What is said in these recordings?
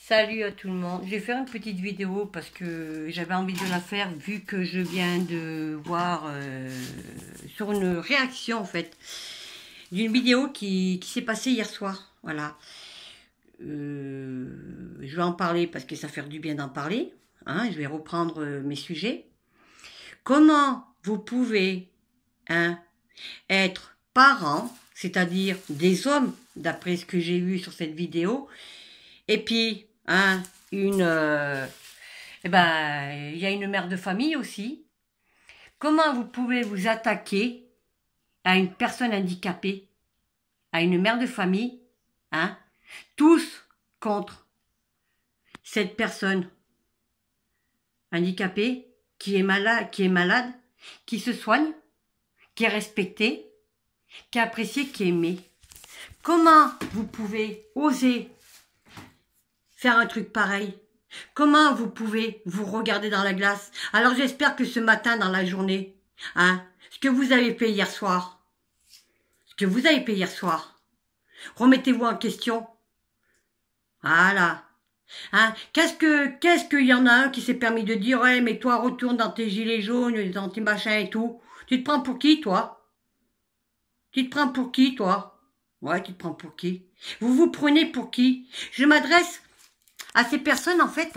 Salut à tout le monde. Je vais faire une petite vidéo parce que j'avais envie de la faire vu que je viens de voir sur une réaction en fait d'une vidéo qui s'est passée hier soir. Voilà. Je vais en parler parce que ça fait du bien d'en parler. Hein, je vais reprendre mes sujets. Comment vous pouvez être parent, c'est-à-dire des hommes, d'après ce que j'ai vu sur cette vidéo, et puis il y a une mère de famille aussi. Comment vous pouvez vous attaquer à une personne handicapée, à une mère de famille, tous contre cette personne handicapée qui est malade, qui se soigne, qui est respectée, qui est appréciée, qui est aimée. Comment vous pouvez oser faire un truc pareil? Comment vous pouvez vous regarder dans la glace? Alors j'espère que ce matin dans la journée, ce que vous avez fait hier soir, remettez-vous en question. Voilà. Qu'est-ce qu'il y en a un qui s'est permis de dire, ouais, mais toi, retourne dans tes gilets jaunes, dans tes machins et tout. Tu te prends pour qui, toi? Ouais, tu te prends pour qui? Vous vous prenez pour qui? Je m'adresse à ces personnes, en fait.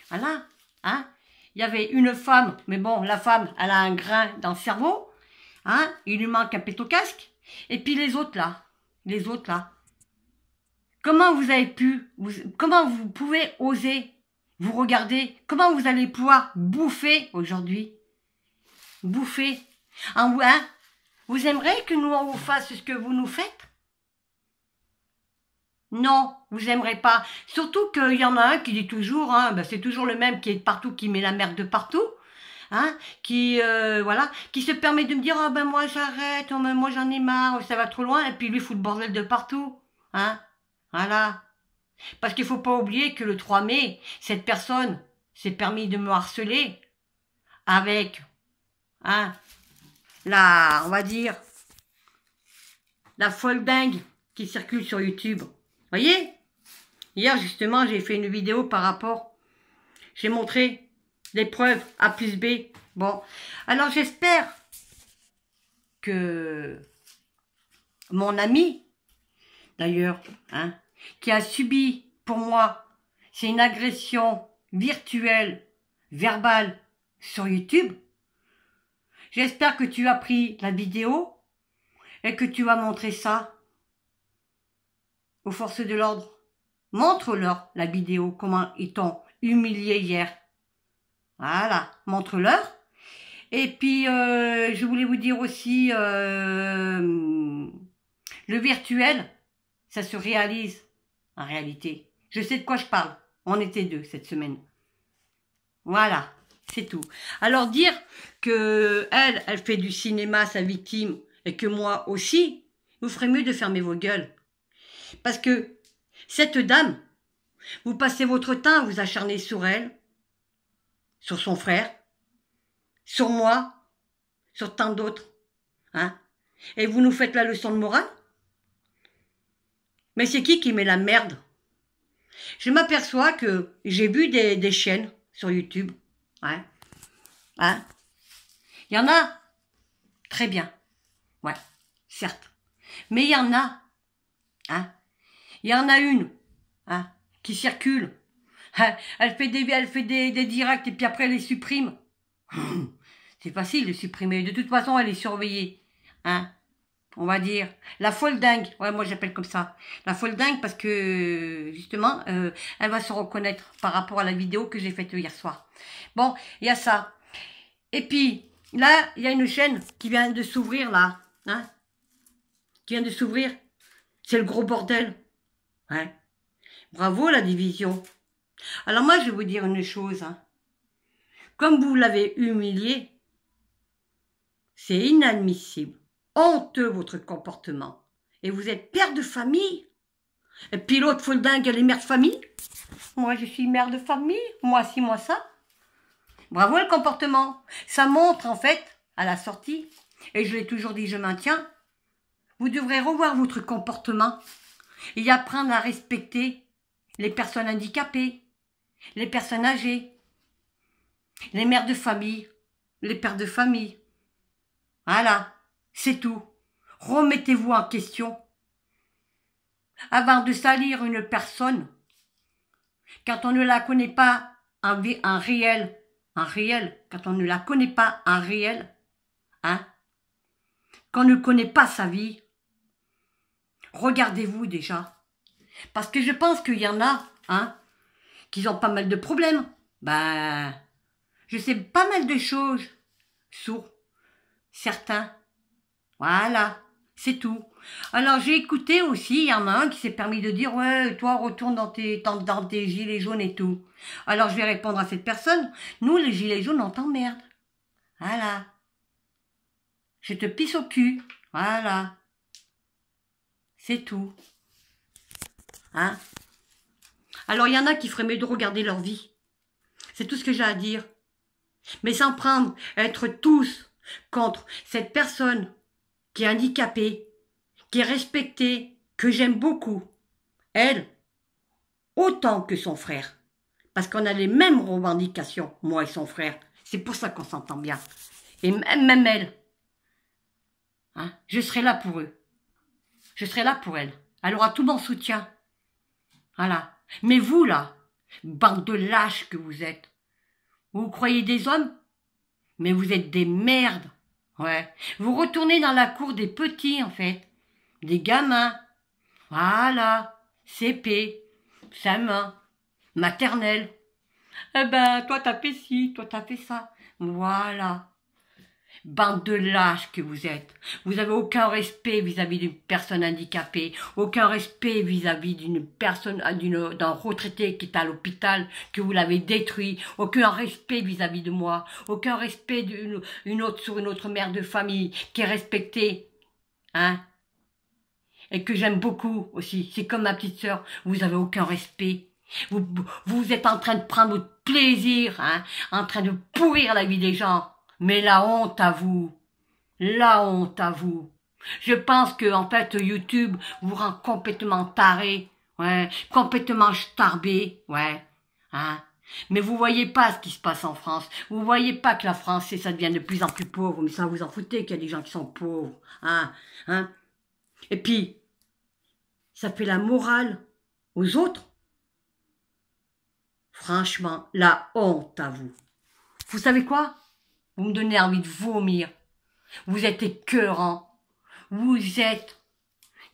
Voilà. Il y avait une femme, mais bon, la femme, elle a un grain dans le cerveau. Il lui manque un pet au casque. Et puis les autres, là. Comment vous avez pu, comment vous pouvez oser vous regarder? Comment vous allez pouvoir bouffer aujourd'hui? Bouffer. Vous aimeriez que nous, on vous fasse ce que vous nous faites? Non, vous aimerez pas. Surtout qu'il y en a un qui dit toujours, c'est toujours le même qui est partout, qui met la merde de partout. Qui se permet de me dire, moi j'arrête, moi j'en ai marre, ça va trop loin, et puis lui fout le bordel de partout. Voilà. Parce qu'il faut pas oublier que le 3 mai, cette personne s'est permis de me harceler avec, on va dire, la folle dingue qui circule sur YouTube. Voyez? Hier, justement, j'ai fait une vidéo par rapport, j'ai montré les preuves A plus B. Bon, alors j'espère que mon ami, d'ailleurs, qui a subi, pour moi, c'est une agression virtuelle, verbale, sur YouTube. J'espère que tu as pris la vidéo et que tu vas montrer ça aux forces de l'ordre. Montre-leur la vidéo, comment ils t'ont humilié hier. Voilà, montre-leur. Et puis, je voulais vous dire aussi, le virtuel, ça se réalise en réalité. Je sais de quoi je parle. On était 2 cette semaine. Voilà, c'est tout. Alors dire que elle fait du cinéma sa victime et que moi aussi, vous ferez mieux de fermer vos gueules. Parce que cette dame, vous passez votre temps à vous acharner sur elle, sur son frère, sur moi, sur tant d'autres. Et vous nous faites la leçon de morale? Mais c'est qui met la merde? Je m'aperçois que j'ai vu des chaînes sur YouTube. Il y en a très bien. Ouais, certes. Mais il y en a. Il y en a une qui circule. Elle fait des directs et puis après elle les supprime. C'est facile de supprimer. De toute façon, elle est surveillée. On va dire. La folle dingue. Ouais, moi j'appelle comme ça. La folle dingue parce que, justement, elle va se reconnaître par rapport à la vidéo que j'ai faite hier soir. Bon, il y a ça. Et puis, là, il y a une chaîne qui vient de s'ouvrir, là. Qui vient de s'ouvrir. C'est le gros bordel. Bravo, la division. Alors moi, je vais vous dire une chose. Comme vous l'avez humilié, c'est inadmissible. Honteux votre comportement. Et vous êtes père de famille. Et puis l'autre folle dingue, elle est mère de famille. Moi, je suis mère de famille. Moi ci, moi ça. Bravo le comportement. Ça montre en fait, à la sortie, et je l'ai toujours dit, je maintiens, vous devrez revoir votre comportement et apprendre à respecter les personnes handicapées, les personnes âgées, les mères de famille, les pères de famille. Voilà, c'est tout. Remettez-vous en question. Avant de salir une personne, quand on ne la connaît pas en réel, quand on ne la connaît pas en réel, hein, qu'on ne connaît pas sa vie, regardez-vous déjà. Parce que je pense qu'il y en a, hein, qui ont pas mal de problèmes. Ben, je sais pas mal de choses sur certains. Voilà, c'est tout. Alors j'ai écouté aussi, il y en a un qui s'est permis de dire « Ouais, toi retourne dans tes gilets jaunes et tout. » Alors je vais répondre à cette personne « Nous les gilets jaunes on t'emmerde. » Voilà. Je te pisse au cul. Voilà. C'est tout. Hein? Alors il y en a qui feraient mieux de regarder leur vie. C'est tout ce que j'ai à dire. Mais sans prendre, être tous contre cette personne qui est handicapée, qui est respectée, que j'aime beaucoup. Elle, autant que son frère. Parce qu'on a les mêmes revendications, moi et son frère. C'est pour ça qu'on s'entend bien. Et même elle. Hein, je serai là pour eux. Je serai là pour elle. Elle aura tout mon soutien. Voilà. Mais vous, là, bande de lâches que vous êtes, vous croyez des hommes? Mais vous êtes des merdes. Ouais. Vous retournez dans la cour des petits, en fait. Des gamins. Voilà. CP. CM1. Maternelle. Eh ben, toi t'as fait ci, toi t'as fait ça. Voilà. Bande de lâches que vous êtes. Vous avez aucun respect vis-à-vis d'une personne handicapée, aucun respect vis-à-vis d'une personne, d'un retraité qui est à l'hôpital, que vous l'avez détruit, aucun respect vis-à-vis de moi, aucun respect sur une autre mère de famille qui est respectée, hein, et que j'aime beaucoup aussi. C'est comme ma petite sœur, vous avez aucun respect. Vous êtes en train de prendre votre plaisir, hein, en train de pourrir la vie des gens. Mais la honte à vous. La honte à vous. Je pense que, en fait, YouTube vous rend complètement taré. Ouais. Complètement starbé. Ouais. Hein. Mais vous voyez pas ce qui se passe en France. Vous voyez pas que la France, ça devient de plus en plus pauvre. Mais ça vous en foutez qu'il y a des gens qui sont pauvres. Hein. Hein. Et puis, ça fait la morale aux autres. Franchement, la honte à vous. Vous savez quoi? Vous me donnez envie de vomir. Vous êtes écœurants. Vous êtes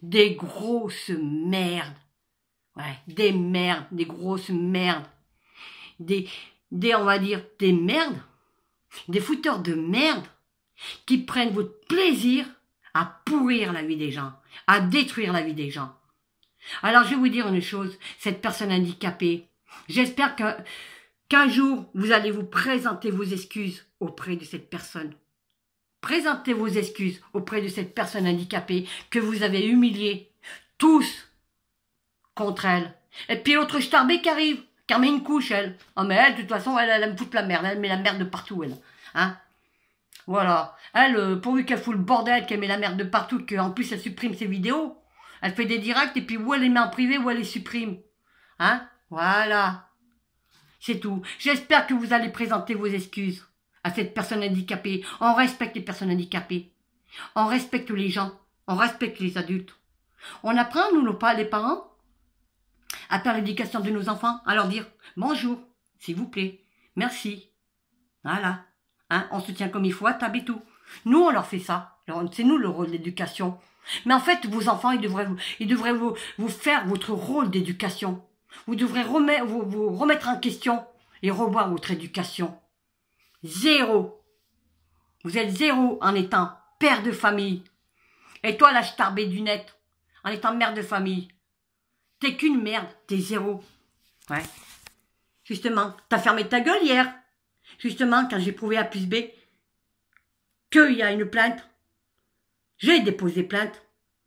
des grosses merdes. Ouais, des merdes, des grosses merdes. On va dire, des merdes. Des fouteurs de merde qui prennent votre plaisir à pourrir la vie des gens, à détruire la vie des gens. Alors, je vais vous dire une chose, cette personne handicapée, j'espère qu'un jour, vous allez vous présenter vos excuses auprès de cette personne. Présentez vos excuses auprès de cette personne handicapée que vous avez humiliée, tous, contre elle. Et puis l'autre starbée qui arrive, qui en met une couche, elle. Oh mais elle, de toute façon, elle me fout la merde, elle met la merde de partout, elle. Hein? Voilà. Elle, pourvu qu'elle fout le bordel, qu'elle met la merde de partout, qu'en plus elle supprime ses vidéos, elle fait des directs, et puis ou elle les met en privé, ou elle les supprime. Hein? Voilà. C'est tout. J'espère que vous allez présenter vos excuses à cette personne handicapée. On respecte les personnes handicapées. On respecte les gens. On respecte les adultes. On apprend, nous, les parents, à faire l'éducation de nos enfants, à leur dire « Bonjour, s'il vous plaît, merci. » Voilà. Hein, on se tient comme il faut à table et tout. Nous, on leur fait ça. C'est nous le rôle d'éducation. Mais en fait, vos enfants, ils devraient vous faire votre rôle d'éducation. Vous devrez vous remettre en question et revoir votre éducation. Zéro. Vous êtes zéro en étant père de famille. Et toi, la starbée du net, en étant mère de famille. T'es qu'une merde, t'es zéro. Ouais. Justement, t'as fermé ta gueule hier. Justement, quand j'ai prouvé A plus B qu'il y a une plainte, j'ai déposé plainte.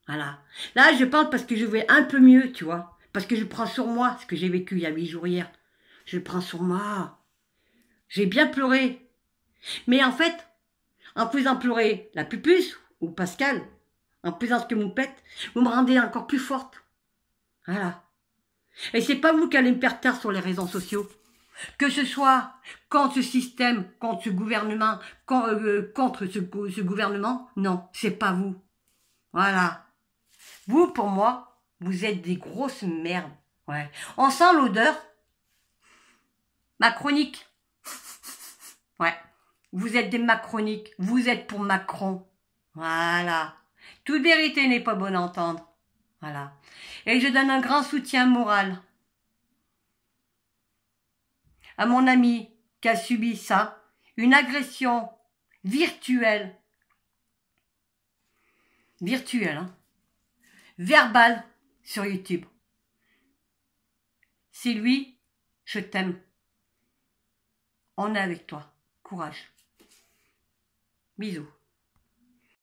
Voilà. Là, je parle parce que je vais un peu mieux, tu vois. Parce que je prends sur moi ce que j'ai vécu il y a 8 jours hier. Je prends sur moi. J'ai bien pleuré. Mais en fait, en faisant pleurer la pupuce ou Pascal, en faisant ce que vous me faites, vous me rendez encore plus forte. Voilà. Et c'est pas vous qui allez me faire taire sur les réseaux sociaux. Que ce soit contre ce système, contre ce gouvernement, contre ce gouvernement, non, c'est pas vous. Voilà. Vous, pour moi, vous êtes des grosses merdes. Ouais. On sent l'odeur macronique. Ouais. Vous êtes des macroniques. Vous êtes pour Macron. Voilà. Toute vérité n'est pas bonne à entendre. Voilà. Et je donne un grand soutien moral à mon ami qui a subi ça, une agression virtuelle, hein, verbale sur YouTube. C'est lui, je t'aime. On est avec toi. Courage. Bisous.